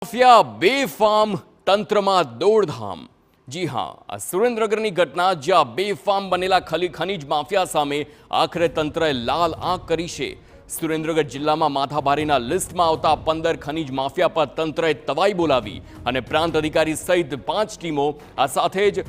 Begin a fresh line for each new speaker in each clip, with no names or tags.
Mafia બેફામ, તંત્રમાં દોડધામ। જી હા, આ સુરેન્દ્રનગરની ઘટના જ્યાં બેફામ બનેલા ખનીજ માફિયા સામે આખરે તંત્રએ લાલ આંખ કરી છે। સુરેન્દ્રનગર જિલ્લામાં માથાભારેના લિસ્ટમાં આવતા 15 ખનીજ માફિયા પર તંત્રએ તવાઈ બોલાવી અને પ્રાંત અધિકારી સહિત 5 ટીમો આ સાથે જ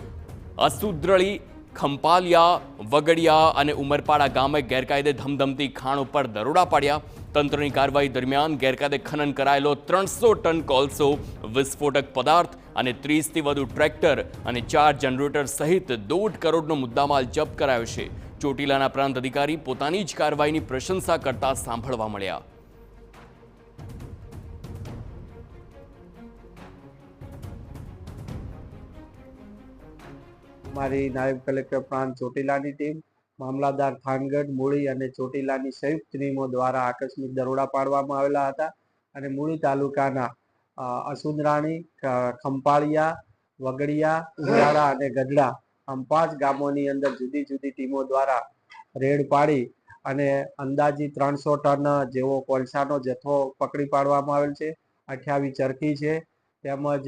અસુદ્રળી, ખંપાલિયા, વગડિયા અને ઉમરપાડા ગામે ગેરકાયદે ધમધમતી ખાણ ઉપર દરોડા પાડ્યા। તંત્રની કાર્યવાહી દરમિયાન ગેરકાયદે ખનન કરાયેલો 300 ટન કોલસો, વિસ્ફોટક પદાર્થ અને 30થી વધુ ટ્રેક્ટર અને 4 જનરેટર સહિત 1.5 કરોડનો મુદ્દામાલ જપ્ત કરાયો છે। ચોટીલાના પ્રાંત અધિકારી પોતાની જ કાર્યવાહીની પ્રશંસા કરતા સાંભળવા મળ્યા।
हमारी नायब कलेक्टर प्रांत ચોટીલાની ટીમ, મામલાદાર થાનગઢ, મૂળી અને ચોટીલાની સંયુક્ત ટીમો દ્વારા આકસ્મિક દરોડા પાડવામાં આવેલા હતા અને મૂળી તાલુકાના અસુંદરાણી, ખંપાળિયા, વગડિયા, ઉમરાળા અને ગઢડા આમ 5 ગામોની અંદર જુદી જુદી ટીમો દ્વારા રેડ પાડી અને અંદાજિત 300 ટન જેવો કોલસાનો જથ્થો પકડી પાડવામાં આવેલ છે। 28 ચરખી છે, તેમજ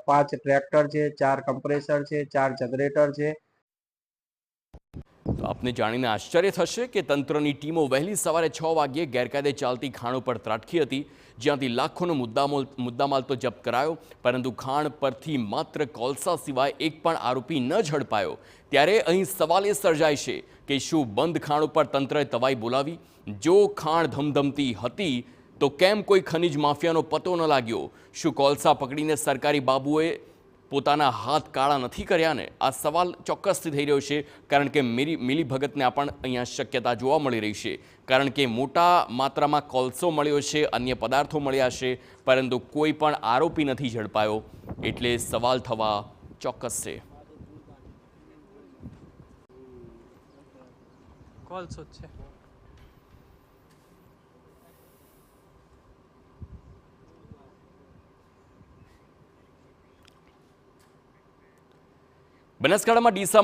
5 ટ્રેક્ટર છે, 4 કમ્પ્રેસર છે, 4 જનરેટર છે।
તો આપને જાણીને આશ્ચર્ય થશે કે તંત્રની ટીમો વહેલી સવારે 6 વાગ્યે ગેરકાયદે ચાલતી ખાણો પર ત્રાટકી હતી, જ્યાંથી લાખોનો મુદ્દામાલ તો જપ્ત કરાયો, પરંતુ ખાણ પરથી માત્ર કોલસા સિવાય એક પણ આરોપી ન ઝડપાયો। ત્યારે અહીં સવાલ એ સર્જાય છે કે શું બંધ ખાણ ઉપર તંત્રએ તવાઈ બોલાવી? જો ખાણ ધમધમતી હતી તો કેમ કોઈ ખનીજ માફિયાનો પતો ન લાગ્યો? શું કોલસા પકડીને સરકારી બાબુએ પોતાના હાથ કાળા નથી કર્યા ને? આ સવાલ ચોક્કસથી થઈ રહ્યો છે, કારણ કે મિલીભગતને પણ અહીંયા શક્યતા જોવા મળી રહી છે, કારણ કે મોટા માત્રામાં કોલસો મળ્યો છે, અન્ય પદાર્થો મળ્યા છે, પરંતુ કોઈ પણ આરોપી નથી ઝડપાયો, એટલે સવાલ થવા ચોક્કસ છે।
કોલસો છે।
બનાસકાંઠામાં ડીસામાં